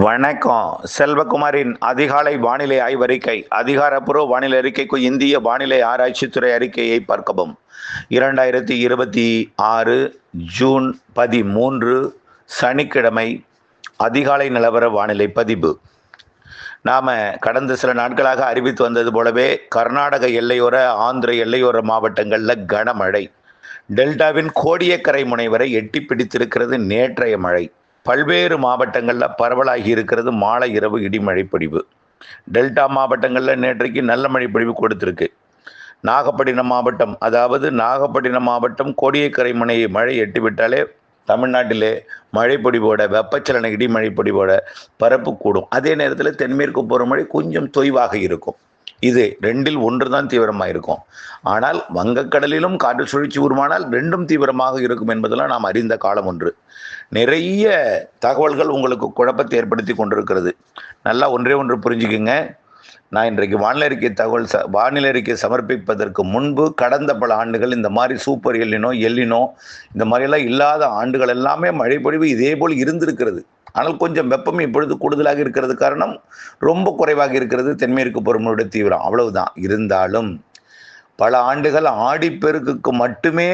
வணக்கம். செல்வகுமாரின் அதிகாலை வானிலை ஆய்வறிக்கை. அதிகாரப்பூர்வ வானிலை அறிக்கைக்கு இந்திய வானிலை ஆராய்ச்சித்துறை அறிக்கையை பார்க்கவும். 2026 ஜூன் 13 சனிக்கிழமை அதிகாலை நிலவர வானிலை பதிவு. நாம் கடந்த சில நாட்களாக அறிவித்து வந்தது போலவே கர்நாடக எல்லையோர, ஆந்திர எல்லையோர மாவட்டங்களில் கனமழை. டெல்டாவின் கோடியக்கரை முனை வரை எட்டி பிடித்திருக்கிறது நேற்றைய மழை. பல்வேறு மாவட்டங்களில் பரவலாகி இருக்கிறது மாலை இரவு இடிமழை பொழிவு. டெல்டா மாவட்டங்களில் நேற்றைக்கு நல்ல மழை பொழிவு கொடுத்துருக்கு. நாகப்பட்டினம் மாவட்டம், அதாவது நாகப்பட்டினம் மாவட்டம் கோடியக்கரை முனையை மழை எட்டிவிட்டாலே தமிழ்நாட்டிலே மழை பொழிவோட, வெப்பச்சலன இடிமழை பொழிவோட பரப்பு கூடும். அதே நேரத்தில் தென்மேற்கு பருவமழை கொஞ்சம் தொய்வாக இருக்கும். இது ரெண்டில் ஒன்று தான் தீவிரமாக இருக்கும். ஆனால் வங்கக்கடலிலும் காற்று சுழற்சி உருவானால் ரெண்டும் தீவிரமாக இருக்கும் என்பதெல்லாம் நாம் அறிந்த காலம் ஒன்று. நிறைய தகவல்கள் உங்களுக்கு குழப்பத்தை ஏற்படுத்தி கொண்டிருக்கிறது. நல்லா ஒன்றே ஒன்று புரிஞ்சுக்குங்க. நான் இன்றைக்கு வானிலை அறிக்கை சமர்ப்பிப்பதற்கு முன்பு கடந்த பல ஆண்டுகள் இந்த மாதிரி சூப்பர் எல்லினோ இந்த மாதிரியெல்லாம் இல்லாத ஆண்டுகள் எல்லாமே மழை பொழிவு இதே போல் இருந்திருக்கிறது. ஆனால் கொஞ்சம் வெப்பம் இப்பொழுது கூடுதலாக இருக்கிறது. காரணம் ரொம்ப குறைவாக இருக்கிறது தென்மேற்கு பருவமழையுடைய தீவிரம், அவ்வளவுதான். இருந்தாலும் பல ஆண்டுகள் ஆடிப்பெருக்குக்கு மட்டுமே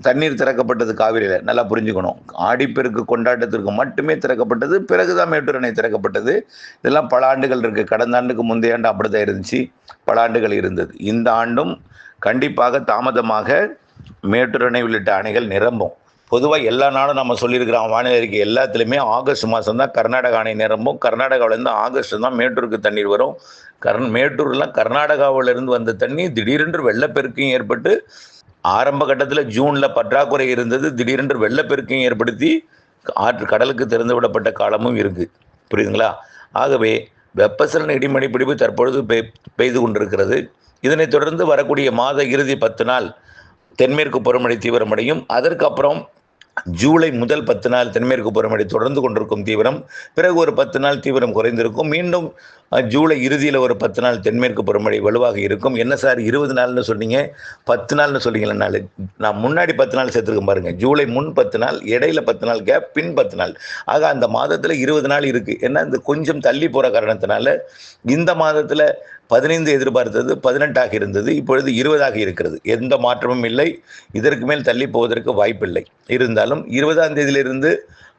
தண்ணீர் திறக்கப்பட்டது காவிரியில். நல்லா புரிஞ்சுக்கணும். ஆடிப்பெருக்கு கொண்டாட்டத்திற்கு மட்டுமே திறக்கப்பட்டது, பிறகுதான் மேட்டூர் அணை திறக்கப்பட்டது. இதெல்லாம் பல ஆண்டுகள் இருக்குது. கடந்த ஆண்டுக்கு முந்தைய ஆண்டு அப்படிதான் இருந்துச்சு, பல ஆண்டுகள் இருந்தது. இந்த ஆண்டும் கண்டிப்பாக தாமதமாக மேட்டூர் அணை உள்ளிட்ட அணைகள் நிரம்பும். பொதுவாக எல்லா நாளும் நம்ம சொல்லியிருக்கிறோம் வானிலை அறிக்கை எல்லாத்துலேயுமே ஆகஸ்ட் மாதம் தான் கர்நாடகா அணை நிரம்பும். கர்நாடகாவிலேருந்து ஆகஸ்ட் தான் மேட்டூருக்கு தண்ணீர் வரும். மேட்டூர்லாம் கர்நாடகாவிலிருந்து வந்த தண்ணி திடீரென்று வெள்ளப்பெருக்கையும் ஏற்பட்டு, ஆரம்ப கட்டத்தில் ஜூனில் பற்றாக்குறை இருந்தது, திடீரென்று வெள்ளப்பெருக்கையும் ஏற்படுத்தி கடலுக்கு திறந்து விடப்பட்ட காலமும் இருக்குது. புரியுதுங்களா? ஆகவே வெப்பசலன இடிமழை பிடிப்பு தற்பொழுது பெய்து கொண்டிருக்கிறது. இதனைத் தொடர்ந்து வரக்கூடிய மாத இறுதி 10 நாள் தென்மேற்கு பருவமழை தீவிரமடையும். அதற்கப்புறம் ஜூலை முதல் 10 நாள் தென்மேற்கு பருவமழை தொடர்ந்து கொண்டிருக்கும் தீவிரம். பிறகு ஒரு 10 நாள் தீவிரம் குறைந்திருக்கும். மீண்டும் ஜூலை இறுதியில் ஒரு 10 நாள் தென்மேற்கு பருவமழை வலுவாக இருக்கும். என்ன சார் 20 நாள்னு சொன்னீங்க, 10 நாள்னு சொன்னீங்களா? நான் முன்னாடி 10 நாள் சேர்த்துருக்கேன் பாருங்க. ஜூலை முன் 10 நாள், இடையில 10 நாள் கேப், பின் 10 நாள். ஆக அந்த மாதத்தில் 20 நாள் இருக்குது. ஏன்னா இந்த கொஞ்சம் தள்ளி போகிற காரணத்தினால இந்த மாதத்தில் 15 எதிர்பார்த்தது 18 இருந்தது, இப்பொழுது 20 இருக்கிறது. எந்த மாற்றமும் இல்லை. இதற்கு மேல் தள்ளி போவதற்கு வாய்ப்பில்லை. இருந்தாலும் 20ஆம் தேதியிலிருந்து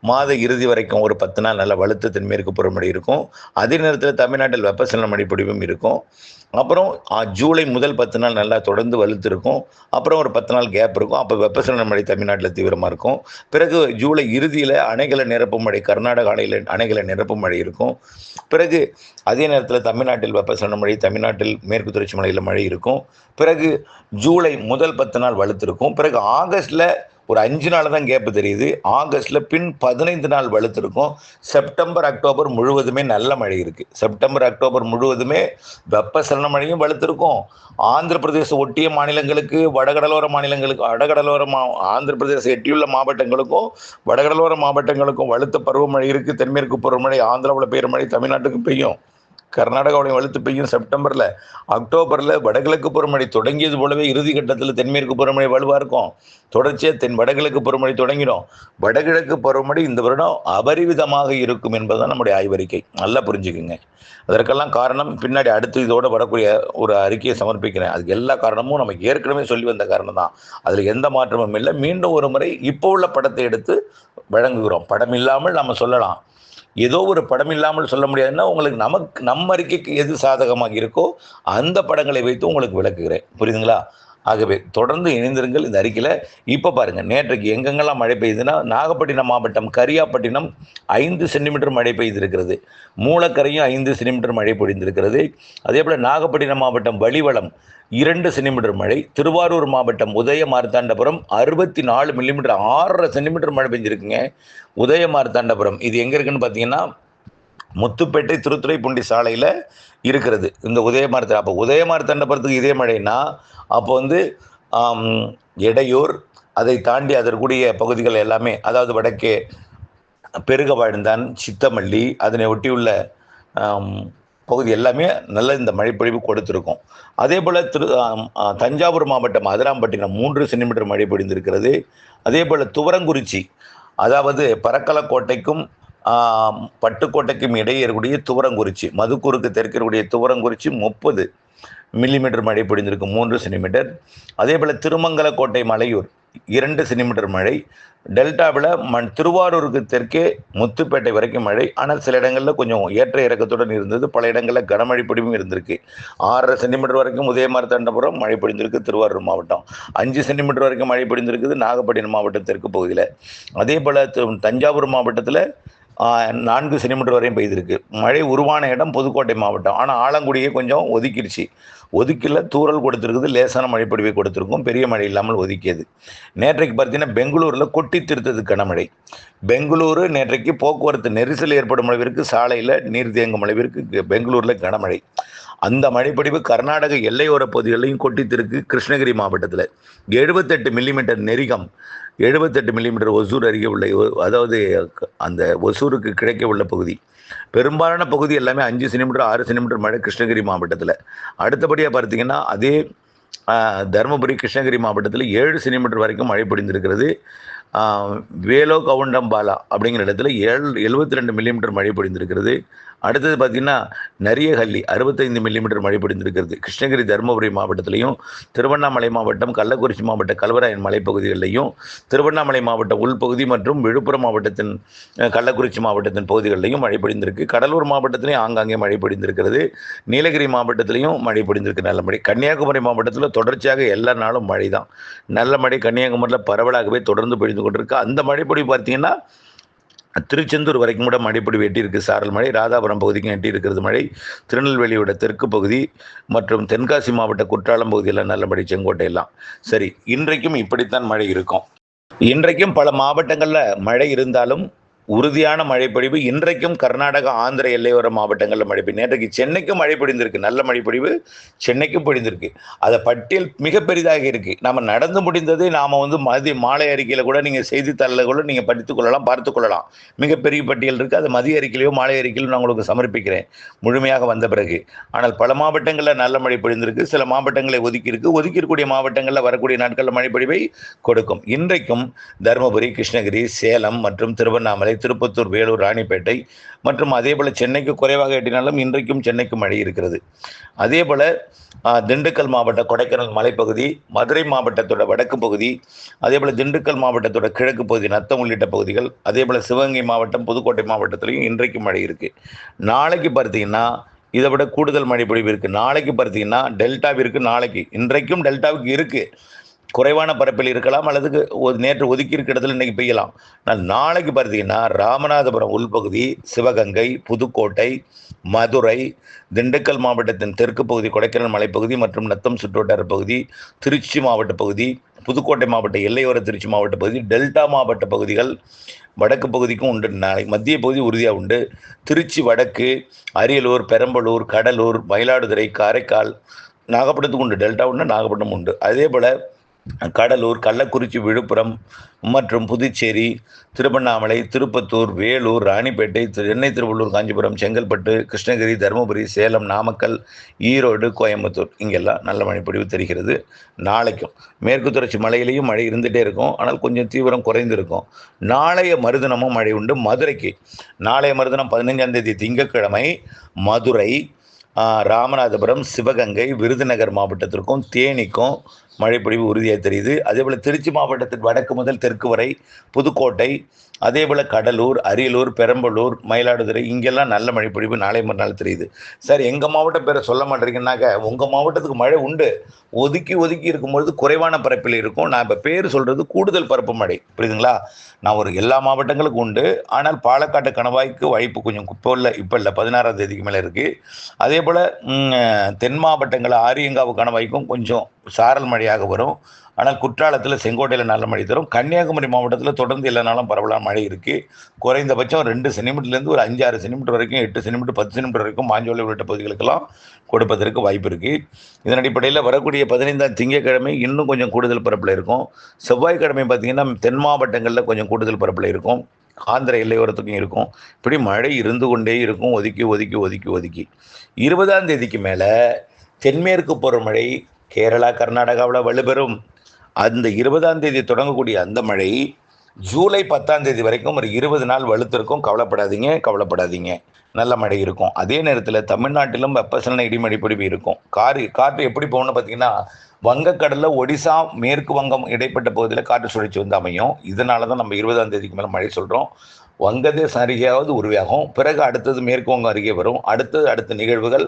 மாத இறுதி வரைக்கும் ஒரு 10 நாள் நல்ல வலுத்த தென்மேற்கு பருவமழை இருக்கும். அதே நேரத்தில் தமிழ்நாட்டில் வெப்பசலன மழை பொழிவும் இருக்கும். அப்புறம் ஜூலை முதல் 10 நாள் நல்லா தொடர்ந்து வலுத்து இருக்கும். அப்புறம் ஒரு 10 நாள் கேப் இருக்கும். அப்போ வெப்பசலன மழை தமிழ்நாட்டில் தீவிரமாக இருக்கும். பிறகு ஜூலை இறுதியில் அணைகளை நிரப்பும் மழை, கர்நாடக அணைகளை நிரப்பும் மழை இருக்கும். பிறகு அதே நேரத்தில் தமிழ்நாட்டில் வெப்பசலன மழை, தமிழ்நாட்டில் மேற்கு தொடர்ச்சி மலையில் மழை இருக்கும். பிறகு ஜூலை முதல் 10 நாள் வலுத்திருக்கும். பிறகு ஆகஸ்டில் ஒரு 5 நாள் தான் கேப்பு தெரியுது. ஆகஸ்டில் பின் 15 நாள் வலுத்திருக்கும். செப்டம்பர் அக்டோபர் முழுவதுமே நல்ல மழை இருக்குது. செப்டம்பர் அக்டோபர் முழுவதுமே வெப்பசலன மழையும் வலுத்திருக்கும். ஆந்திர பிரதேச ஒட்டிய மாநிலங்களுக்கு, ஆந்திர பிரதேச எட்டியுள்ள மாவட்டங்களுக்கும் வடகடலோர மாவட்டங்களுக்கும் வலுத்த பருவமழை இருக்குது. தென்மேற்கு பருவமழை ஆந்திராவில் பெய்கிற மழை தமிழ்நாட்டுக்கு பெய்யும். கர்நாடகாவுடைய வலுத்து பெய்யும் செப்டம்பரில். அக்டோபரில் வடகிழக்கு பருவமழை தொடங்கியது போலவே இறுதி கட்டத்தில் தென்மேற்கு பருவமழை வலுவாக இருக்கும். தொடர்ச்சியாக வடகிழக்கு பருவமழை தொடங்கிடும். வடகிழக்கு பருவமழை இந்த வருடம் அபரிவிதமாக இருக்கும் என்பதுதான் நம்முடைய ஆய்வறிக்கை. நல்லா புரிஞ்சுக்குங்க. அதற்கெல்லாம் காரணம் பின்னாடி அடுத்து இதோடு வரக்கூடிய ஒரு அறிக்கையை சமர்ப்பிக்கிறேன். அதுக்கு எல்லா காரணமும் நம்ம ஏற்கனவே சொல்லி வந்த காரணம் தான். அதில் எந்த மாற்றமும் இல்லை. மீண்டும் ஒரு முறை இப்போ உள்ள படத்தை எடுத்து வழங்குகிறோம். படம் இல்லாமல் நம்ம சொல்லலாம், ஏதோ ஒரு படம் இல்லாமல் சொல்ல முடியாதுன்னா உங்களுக்கு நம்ம அறிக்கைக்கு எது சாதகமாக இருக்கோ அந்த படங்களை வைத்து உங்களுக்கு விளக்குகிறேன். புரியுதுங்களா? ஆகவே தொடர்ந்து இணைந்திருங்கள் இந்த அறிக்கையில். இப்போ பாருங்கள், நேற்றைக்கு எங்கெங்கெல்லாம் மழை பெய்யுதுன்னா, நாகப்பட்டினம் மாவட்டம் கரியாப்பட்டினம் 5 சென்டிமீட்டர் மழை பெய்திருக்கிறது. மூலக்கரையும் 5 சென்டிமீட்டர் மழை பொழிந்திருக்கிறது. அதே போல் நாகப்பட்டினம் மாவட்டம் வலிவளம் 2 சென்டிமீட்டர் மழை. திருவாரூர் மாவட்டம் உதய மார்த்தாண்டபுரம் 64 மில்லிமீட்டர், 6.5 சென்டிமீட்டர் மழை பெஞ்சிருக்குங்க. உதய மார்த்தாண்டபுரம் இது எங்கே இருக்குன்னு பார்த்தீங்கன்னா, முத்துப்பேட்டை திருத்துறைப்பூண்டி சாலையில் இருக்கிறது இந்த உதயமார்த்தாண்ட. அப்போ உதயமார்த்தாண்டபுரத்துக்கு இதே மழைன்னா அப்போ எடையூர், அதை தாண்டி அதற்குரிய பகுதிகள் எல்லாமே, அதாவது வடக்கே பெருக வாழ்ந்தான், சித்தமல்லி, அதனை ஒட்டியுள்ள பகுதி எல்லாமே நல்ல இந்த மழைப்பொழிவு கொடுத்துருக்கும். அதே போல் தஞ்சாவூர் மாவட்டம் அதிராம்பட்டினம் 3 சென்டிமீட்டர் மழை பொழிந்திருக்கிறது. அதே போல் துவரங்குறிச்சி, அதாவது பரக்கலக்கோட்டைக்கும் பட்டுக்கோட்டைக்கும் இடையே இருக்கக்கூடிய துவரங்குறிச்சி, மதுக்கூருக்கு தெற்கு இருக்கக்கூடிய துவரங்குறிச்சி 30 மில்லிமீட்டர் மழை பொழிந்திருக்கு, 3 சென்டிமீட்டர். அதே போல் திருமங்கலக்கோட்டை மலையூர் 2 சென்டிமீட்டர் மழை. டெல்டாவில் திருவாரூருக்கு தெற்கே முத்துப்பேட்டை வரைக்கும் மழை. ஆனால் சில இடங்களில் கொஞ்சம் ஏற்ற இறக்கத்துடன் இருந்தது. பல இடங்களில் கனமழை பொழிவும் இருந்திருக்கு. 6.5 சென்டிமீட்டர் வரைக்கும் உதயமார்த்தாண்டபுரம் மழை பொழிந்திருக்கு திருவாரூர் மாவட்டம். 5 சென்டிமீட்டர் வரைக்கும் மழை பொழிந்திருக்குது நாகப்பட்டினம் மாவட்டம் தெற்கு பகுதியில். அதே போல் தஞ்சாவூர் மாவட்டத்தில் 4 சென்டிமீட்டர் வரையும் பெய்திருக்கு. மழை உருவான இடம் புதுக்கோட்டை மாவட்டம். ஆனால் ஆலங்குடியே கொஞ்சம் ஒதுக்கிடுச்சு. ஒதுக்கில தூறல் கொடுத்துருக்குது, லேசான மழைப்பொழிவை கொடுத்துருக்கும், பெரிய மழை இல்லாமல் ஒதுக்கியது. நேற்றைக்கு பார்த்தீங்கன்னா பெங்களூரில் கொட்டி திருத்தது கனமழை. பெங்களூரு நேற்றைக்கு போக்குவரத்து நெரிசல் ஏற்படும் அளவிற்கு, சாலையில் நீர் தேங்கும் அளவிற்கு பெங்களூரில் கனமழை. அந்த மழைப்பொழிவு கர்நாடக எல்லையோர பகுதிகளையும் கொட்டித்திருக்கு. கிருஷ்ணகிரி மாவட்டத்தில் 78 மில்லிமீட்டர் நெரிகம், 78 மில்லிமீட்டர் ஒசூர் அருகே உள்ள, அதாவது அந்த ஒசூருக்கு கிடைக்க உள்ள பகுதி. பெரும்பாலான பகுதி எல்லாமே 5 சென்டிமீட்டர் 6 சென்டிமீட்டர் மழை கிருஷ்ணகிரி மாவட்டத்தில். அடுத்தபடியாக பார்த்தீங்கன்னா அதே தருமபுரி கிருஷ்ணகிரி மாவட்டத்தில் 7 சென்டிமீட்டர் வரைக்கும் மழை பொழிந்திருக்கிறது. வேலோ கவுண்டம்பாலா அப்படிங்கிற இடத்துல 72 மில்லிமீட்டர் மழை பொழிந்திருக்கிறது. அடுத்தது பார்த்திங்கன்னா நரியஹள்ளி 65 மில்லிமீட்டர் மழை பொழிந்திருக்கிறது. கிருஷ்ணகிரி தருமபுரி மாவட்டத்திலையும், திருவண்ணாமலை மாவட்டம் கள்ளக்குறிச்சி மாவட்ட கல்வராயன் மலைப்பகுதிகளிலையும், திருவண்ணாமலை மாவட்ட உள்பகுதி மற்றும் விழுப்புரம் மாவட்டத்தின் கள்ளக்குறிச்சி மாவட்டத்தின் பகுதிகளிலையும் மழை பொழிந்திருக்கு. கடலூர் மாவட்டத்திலையும் ஆங்காங்கே மழை பொழிந்திருக்கிறது. நீலகிரி மாவட்டத்திலையும் மழை பொழிந்திருக்கு, நல்ல மழை. கன்னியாகுமரி மாவட்டத்தில் தொடர்ச்சியாக எல்லா நாளும் மழை தான், நல்ல மழை. கன்னியாகுமரியில் பரவலாகவே தொடர்ந்து பொழிந்து கொண்டிருக்கு. அந்த மழைப்பொழிவு பார்த்தீங்கன்னா திருச்செந்தூர் வரைக்கும் கூட மழைப்பொழிவு எட்டியிருக்கு, சாரல் மழை. ராதாபுரம் பகுதிக்கும் எட்டியிருக்கிறது மழை. திருநெல்வேலியோட தெற்கு பகுதி மற்றும் தென்காசி மாவட்ட குற்றாலம் பகுதியெல்லாம் நல்ல மழை, செங்கோட்டையெல்லாம். சரி, இன்றைக்கும் இப்படித்தான் மழை இருக்கும். இன்றைக்கும் பல மாவட்டங்களில் மழை இருந்தாலும் உறுதியான மழைப்பொழிவு இன்றைக்கும் கர்நாடகா ஆந்திர எல்லையோர மாவட்டங்களில் மழை பெய்யும். நேற்றைக்கு சென்னைக்கும் மழை பொழிந்திருக்கு, நல்ல மழைப்பொழிவு சென்னைக்கும் பொழிந்திருக்கு. அதை பட்டியல் மிக பெரிதாக இருக்குது. நம்ம நடந்து முடிந்ததை நாம் மாலை அறிக்கையில் கூட நீங்கள் செய்தித்தாளில் கூட நீங்கள் படித்துக்கொள்ளலாம், பார்த்துக்கொள்ளலாம். மிகப்பெரிய பட்டியல் இருக்குது. அது மதிய அறிக்கையிலையோ மாலை அறிக்கையிலோ நான் உங்களுக்கு சமர்ப்பிக்கிறேன் முழுமையாக வந்த பிறகு. ஆனால் பல மாவட்டங்களில் நல்ல மழை பொழிந்திருக்கு, சில மாவட்டங்களை ஒதுக்கியிருக்கக்கூடிய மாவட்டங்களில் வரக்கூடிய நாட்களில் மழைப்பொழிவை கொடுக்கும். இன்றைக்கும் தருமபுரி, கிருஷ்ணகிரி, சேலம் மற்றும் திருவண்ணாமலை, திருப்பத்தூர், வேலூர், ராணிப்பேட்டை மற்றும் அதே போல சென்னைக்கு குறைவாக எட்டினாலும் இன்றைக்கும் சென்னைக்கு மழை இருக்கிறது. அதே போல திண்டுக்கல் மாவட்ட கொடைக்கானல் மலைப்பகுதி, மதுரை மாவட்டத்தோட வடக்கு பகுதி, அதே போல திண்டுக்கல் மாவட்டத்தோட கிழக்கு பகுதி, நத்தம் உள்ளிட்ட பகுதிகள், அதே போல சிவகங்கை மாவட்டம், புதுக்கோட்டை மாவட்டத்திலையும் இன்றைக்கு மழை இருக்கு. நாளைக்கு பார்த்தீங்கன்னா இதை விட கூடுதல் மழை பொழிவு இருக்கு. நாளைக்கு பார்த்தீங்கன்னா டெல்டாவிற்கு, நாளைக்கு இன்றைக்கும் டெல்டாவுக்கு இருக்கு, குறைவான பரப்பில் இருக்கலாம், அல்லது நேற்று ஒதுக்கி இருக்கிற இடத்துல இன்னைக்கு பெய்யலாம். ஆனால் நாளைக்கு பார்த்தீங்கன்னா ராமநாதபுரம் உள்பகுதி, சிவகங்கை, புதுக்கோட்டை, மதுரை, திண்டுக்கல் மாவட்டத்தின் தெற்கு பகுதி, கொடைக்கானல் மலைப்பகுதி மற்றும் நத்தம் சுற்றுவட்டார பகுதி, திருச்சி மாவட்ட பகுதி, புதுக்கோட்டை மாவட்ட எல்லையோர திருச்சி மாவட்ட பகுதி, டெல்டா மாவட்ட பகுதிகள், வடக்கு பகுதிக்கும் உண்டு. நாளை மத்திய பகுதி உறுதியாக உண்டு. திருச்சி வடக்கு, அரியலூர், பெரம்பலூர், கடலூர், மயிலாடுதுறை, காரைக்கால், நாகப்பட்டினத்துக்கு உண்டு, டெல்டா உண்டு, நாகப்பட்டினம் உண்டு. அதே போல் கடலூர், கள்ளக்குறிச்சி, விழுப்புரம் மற்றும் புதுச்சேரி, திருவண்ணாமலை, திருப்பத்தூர், வேலூர், ராணிப்பேட்டை, சென்னை, திருவள்ளூர், காஞ்சிபுரம், செங்கல்பட்டு, கிருஷ்ணகிரி, தருமபுரி, சேலம், நாமக்கல், ஈரோடு, கோயம்புத்தூர் இங்கெல்லாம் நல்ல மழைப்பொழிவு தெரிகிறது. நாளைக்கும் மேற்கு தொடர்ச்சி மலையிலையும் மழை இருந்துகிட்டே இருக்கும், ஆனால் கொஞ்சம் தீவிரம் குறைந்திருக்கும். நாளைய மறுதினமும் மழை உண்டு. மதுரைக்கு நாளைய மறுதினம் 15ஆம் தேதி திங்கட்கிழமை மதுரை, ராமநாதபுரம், சிவகங்கை, விருதுநகர் மாவட்டத்திற்கும் தேனிக்கும் மழைப்பொழிவு உறுதியாக தெரியுது. அதேபோல் திருச்சி மாவட்டத்தின் வடக்கு முதல் தெற்கு வரை, புதுக்கோட்டை, அதேபோல் கடலூர், அரியலூர், பெரம்பலூர், மயிலாடுதுறை இங்கெல்லாம் நல்ல மழைப்பொழிவு நாளை மறுநாள் தெரியுது. சார் எங்கள் மாவட்டம் பேரை சொல்ல மாட்டேறீங்கன்னாக்க, உங்கள் மாவட்டத்துக்கு மழை உண்டு, ஒதுக்கி இருக்கும்பொழுது குறைவான பரப்பில் இருக்கும். நான் இப்போ பேர் சொல்கிறது கூடுதல் பரப்பு மழை, புரியுதுங்களா? நான் ஒரு எல்லா மாவட்டங்களுக்கும் உண்டு. ஆனால் பாலக்காட்டு கணவாய்க்கு வாய்ப்பு கொஞ்சம் இப்போ இல்லை 16ஆம் தேதிக்கு மேலே இருக்குது. அதே போல் தென் மாவட்டங்கள் ஆரியங்காவு கணவாய்க்கும் கொஞ்சம் சாரல் மழையாக வரும். ஆனால் குற்றாலத்தில், செங்கோட்டையில் நல்ல மழை தரும். கன்னியாகுமரி மாவட்டத்தில் தொடர்ந்து எல்லா நாளும் பரவலாக மழை இருக்குது. குறைந்தபட்சம் 2 சென்டிமீட்டர்லேருந்து ஒரு 5-6 சென்டிமீட்டர் வரைக்கும், 8 சென்டிமீட்டர் 10 சென்டிமீட்டர் வரைக்கும் மாஞ்சோலை உள்ளிட்ட பகுதிகளுக்கெல்லாம் கொடுப்பதற்கு வாய்ப்பு இருக்குது. இதன் அடிப்படையில் வரக்கூடிய 15ஆம் திங்கட்கிழமை இன்னும் கொஞ்சம் கூடுதல் பரப்பில் இருக்கும். செவ்வாய்க்கிழமை பார்த்திங்கன்னா தென் மாவட்டங்களில் கொஞ்சம் கூடுதல் பரப்பில் இருக்கும், ஆந்திர எல்லையோரத்துக்கும் இருக்கும். இப்படி மழை இருந்து கொண்டே இருக்கும், ஒதுக்கி. 20ஆம் தேதிக்கு மேலே தென்மேற்கு பருவமழை கேரளா, கர்நாடகாவில் வலுப்பெறும். அந்த 20ஆம் தேதி தொடங்கக்கூடிய அந்த மழை ஜூலை 10ஆம் தேதி வரைக்கும் ஒரு 20 நாள் வலுத்திருக்கும். கவலைப்படாதீங்க. நல்ல மழை இருக்கும். அதே நேரத்தில் தமிழ்நாட்டிலும் வெப்பசலன இடிமழை பொழிவு இருக்கும். காற்று எப்படி போகணும்னு பார்த்தீங்கன்னா, வங்கக்கடலில் ஒடிசா, மேற்கு வங்கம் இடைப்பட்ட பகுதியில் காற்று சுழற்சி வந்து அமையும். இதனால தான் நம்ம 20ஆம் தேதிக்கு மேலே மழை சொல்கிறோம். வங்கதேசம் அருகேயாவது உருவாகும். பிறகு அடுத்தது மேற்கு வங்கம் அருகே வரும். அடுத்த நிகழ்வுகள்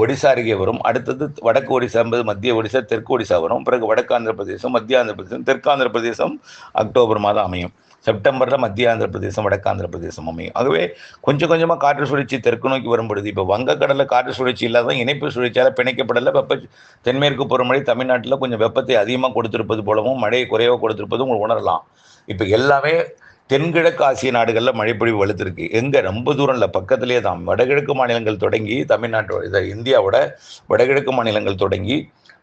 ஒடிசா அருகே வரும். அடுத்தது வடக்கு ஒடிசா என்பது மத்திய ஒடிசா, தெற்கு ஒடிசா வரும். பிறகு வடக்கு ஆந்திர பிரதேசம், மத்திய ஆந்திர பிரதேசம், தெற்கு ஆந்திர பிரதேசம் அக்டோபர் மாதம் அமையும். செப்டம்பரில் மத்திய ஆந்திர பிரதேசம், வடக்கு ஆந்திர பிரதேசம் அமையும். ஆகவே கொஞ்சம் கொஞ்சமாக காற்று சுழற்சி தெற்கு நோக்கி வரும்பொழுது இப்போ வங்கக்கடலில் காற்று சுழற்சி இல்லாத இணைப்பு சுழற்சியால் பிணைக்கப்படலை தென்மேற்கு பருவமழை தமிழ்நாட்டில் கொஞ்சம் வெப்பத்தை அதிகமாக கொடுத்திருப்பது போலவும் மழையை குறைவாக கொடுத்திருப்பதும் உங்களுக்கு உணரலாம். இப்போ எல்லாமே தென்கிழக்கு ஆசிய நாடுகளில் மழைப்பொழிவு வலுத்திருக்கு. எங்கே ரொம்ப தூரம் இல்லை, பக்கத்திலே தான். வடகிழக்கு மாநிலங்கள் தொடங்கி தமிழ்நாட்டோட இந்தியாவோட வடகிழக்கு மாநிலங்கள் தொடங்கி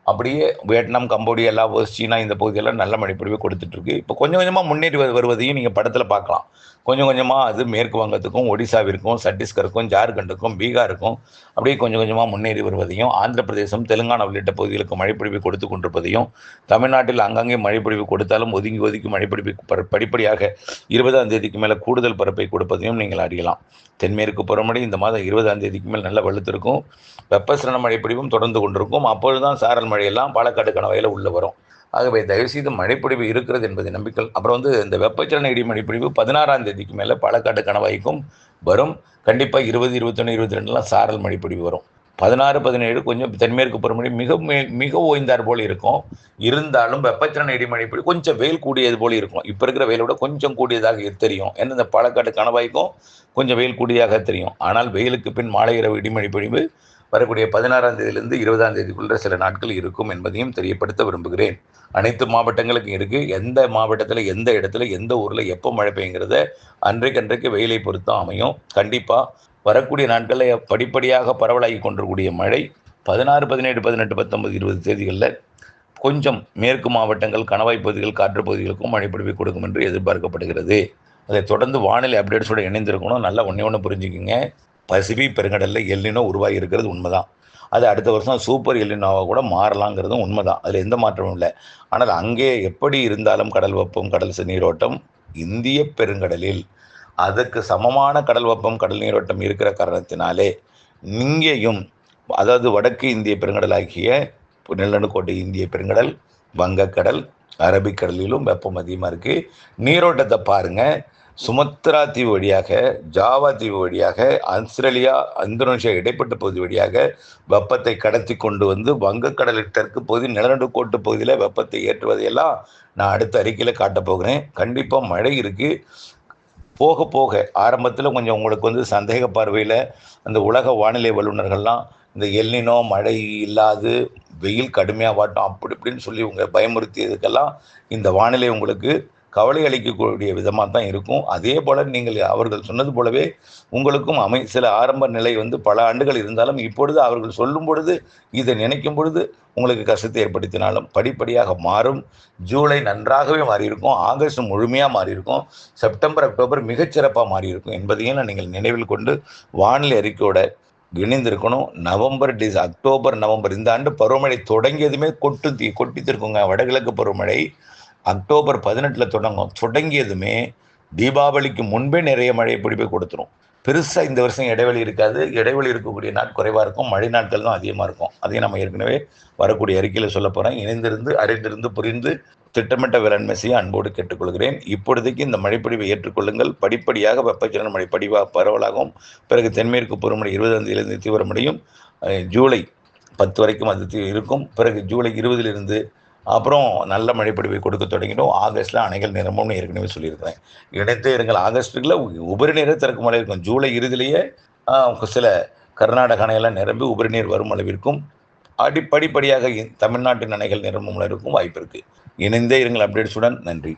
அப்படியே வியட்நாம், கம்போடியா, லாவோஸ், சீனா இந்த பகுதியெல்லாம் நல்ல மழைப்பொழிவு கொடுத்துட்ருக்கு. இப்போ கொஞ்சம் கொஞ்சமாக முன்னேறி வருவதையும் நீங்கள் படத்தில் பார்க்கலாம். கொஞ்சம் கொஞ்சமாக அது மேற்கு வங்கத்துக்கும், ஒடிசாவிற்கும், சத்தீஸ்கருக்கும், ஜார்க்கண்டுக்கும், பீகாருக்கும் அப்படியே கொஞ்சம் கொஞ்சமாக முன்னேறி வருவதையும், ஆந்திர பிரதேசம், தெலுங்கானா உள்ளிட்ட பகுதிகளுக்கு மழைப்பொழிவு கொடுத்து கொண்டிருப்பதையும், தமிழ்நாட்டில் அங்கங்கே மழைப்பொழிவு கொடுத்தாலும் ஒதுக்கி மழைப்பொழிவு படிப்படியாக 20ஆம் தேதிக்கு மேலே கூடுதல் பரப்பை கொடுப்பதையும் நீங்கள் அறியலாம். தென்மேற்கு பருவமழை இந்த மாதம் 20ஆம் தேதிக்கு மேல் நல்ல வலுத்திருக்கும். வெப்பசலன மழைப்பொழிவும் தொடர்ந்து கொண்டிருக்கும். அப்பொழுதுதான் சாரல் மழையெல்லாம் பாலக்காடு கணவாயில் உள்ள வரும். ஆகவே தயவுசெய்து மழைப்பொழிவு இருக்கிறது என்பதை நம்பிக்கை. அப்புறம் வந்து இந்த வெப்பச்சலன இடிமழைப்பொழிவு 16ஆம் தேதிக்கு மேலே பாலக்காடு கணவாய்க்கும் வரும். கண்டிப்பாக 20, 21, 22 சாரல் மழைப்பொழிவு வரும். 16, 17 கொஞ்சம் தென்மேற்கு பருவமழை மிக ஓய்ந்தார் போல் இருக்கும். இருந்தாலும் வெப்பச்சலன இடிமழைப்பொழிவு கொஞ்சம் வெயில் கூடியது போல் இருக்கும். இப்போ இருக்கிற வெயிலோட கொஞ்சம் கூடியதாக தெரியும். ஏன்னா இந்த பாலக்காடு கணவாய்க்கும் கொஞ்சம் வெயில் கூடியதாக தெரியும். ஆனால் வெயிலுக்கு பின் மாலை இரவு இடிமழைப்பொழிவு வரக்கூடிய 16ஆம் தேதியிலிருந்து 20ஆம் தேதிக்குள்ள சில நாட்கள் இருக்கும் என்பதையும் தெரியப்படுத்த விரும்புகிறேன். அனைத்து மாவட்டங்களுக்கும் இருக்குது. எந்த மாவட்டத்தில், எந்த இடத்துல, எந்த ஊரில் எப்போ மழை பெய்யுங்கிறத அன்றைக்கு வெயிலை பொறுத்தும் அமையும். கண்டிப்பாக வரக்கூடிய நாட்களில் படிப்படியாக பரவலாகி கொண்டிருக்கூடிய மழை 16, 17, 18, 19, 20 தேதிகளில் கொஞ்சம் மேற்கு மாவட்டங்கள், கணவாய் பகுதிகள், காற்று பகுதிகளுக்கும் மழைப்பொழிவை கொடுக்கும் என்று எதிர்பார்க்கப்படுகிறது. அதை தொடர்ந்து வானிலை அப்டேட்ஸோடு இணைந்திருக்கணும். நல்லா ஒன்று புரிஞ்சுக்கிங்க. பசிபிக் பெருங்கடலில் எல்லினோ உருவாகி இருக்கிறது உண்மைதான். அது அடுத்த வருஷம் சூப்பர் எல்லினோவாக கூட மாறலாங்கிறதும் உண்மைதான். அதில் எந்த மாற்றமும் இல்லை. ஆனால் அங்கே எப்படி இருந்தாலும் கடல் வெப்பம், கடல் நீரோட்டம் இந்திய பெருங்கடலில் அதுக்கு சமமான கடல் வெப்பம், கடல் நீரோட்டம் இருக்கிற காரணத்தினாலே இங்கேயும், அதாவது வடக்கு இந்திய பெருங்கடலாகிய நிலநடுக்கோட்டை இந்திய பெருங்கடல், வங்கக்கடல், அரபிக்கடலிலும் வெப்பம் அதிகமாக இருக்குது. நீரோட்டத்தை பாருங்கள். சுமத்ரா தீவு வழியாக, ஜாவா தீவு வழியாக, ஆஸ்திரேலியா, இந்தோனேஷியா இடைப்பட்ட பகுதி வழியாக வெப்பத்தை கடத்தி கொண்டு வந்து வங்கக்கடலில் தெற்கு பகுதி, நிலநடுக்கோட்டு பகுதியில் வெப்பத்தை ஏற்றுவதையெல்லாம் நான் அடுத்த அறிக்கையில் காட்டப் போகிறேன். கண்டிப்பாக மழை இருக்குது. போக போக ஆரம்பத்தில் கொஞ்சம் உங்களுக்கு வந்து சந்தேக பார்வையில் அந்த உலக வானிலை வல்லுநர்கள்லாம் இந்த எல்னினோ மழை இல்லாது வெயில் கடுமையாக வாட்டும் அப்படி இப்படின்னு சொல்லி உங்கள் பயமுறுத்தியதுக்கெல்லாம் இந்த வானிலை உங்களுக்கு கவலை அளிக்கக்கூடிய விதமாக தான் இருக்கும். அதே போல் நீங்கள் அவர்கள் சொன்னது போலவே உங்களுக்கும் சில ஆரம்ப நிலை வந்து பல ஆண்டுகள் இருந்தாலும் இப்பொழுது அவர்கள் சொல்லும் பொழுது, இதை நினைக்கும் பொழுது உங்களுக்கு கஷ்டத்தை ஏற்படுத்தினாலும் படிப்படியாக மாறும். ஜூலை நன்றாகவே மாறியிருக்கும். ஆகஸ்ட் முழுமையாக மாறியிருக்கும். செப்டம்பர், அக்டோபர் மிகச்சிறப்பாக மாறியிருக்கும் என்பதையும் நீங்கள் நினைவில் கொண்டு வானிலை அறிக்கையோட இணைந்திருக்கணும். அக்டோபர், நவம்பர் இந்த ஆண்டு பருவமழை தொடங்கியதுமே கொட்டித்திருக்குங்க. வடகிழக்கு பருவமழை அக்டோபர் 18 தொடங்கியதுமே தீபாவளிக்கு முன்பே நிறைய மழை பிடிப்பை கொடுத்துரும். பெருசாக இந்த வருஷம் இடைவெளி இருக்காது. இடைவெளி இருக்கக்கூடிய நாள் குறைவாக இருக்கும். மழை நாட்கள் தான் அதிகமாக இருக்கும். அதையும் நம்ம ஏற்கனவே வரக்கூடிய அறிக்கையில் சொல்ல போகிறேன். இணைந்திருந்து, அறிந்திருந்து, புரிந்து திட்டமிட்ட வேளாண்மை செய்ய அன்போடு கேட்டுக்கொள்கிறேன். இப்பொழுதைக்கு இந்த மழைப்பொழிவை ஏற்றுக்கொள்ளுங்கள். படிப்படியாக வெப்பச்சலன மழை பரவலாகும். பிறகு தென்மேற்கு பருவமழை 20ஆம் தேதியிலிருந்து தீவிரமடையும். ஜூலை 10 வரைக்கும் அது இருக்கும். பிறகு ஜூலை 20 அப்புறம் நல்ல மழைப்பொழிவை கொடுக்க தொடங்கிடும். ஆகஸ்ட்டில் அணைகள் நிரம்பும்னு ஏற்கனவே சொல்லியிருக்கிறேன். இணைத்தே இருங்கள். ஆகஸ்ட்டுக்குள்ள உபரி நீரை திறக்கும் மழை இருக்கும். ஜூலை இறுதியிலேயே சில கர்நாடக அணையெல்லாம் நிரம்பி உபரி நீர் வரும் அளவிற்கும் படிப்படியாக தமிழ்நாட்டின் அணைகள் நிரம்பும் அளவிற்கும் வாய்ப்பு இருக்குது. இணைந்தே இருங்கள் அப்டேட்ஸுடன். நன்றி.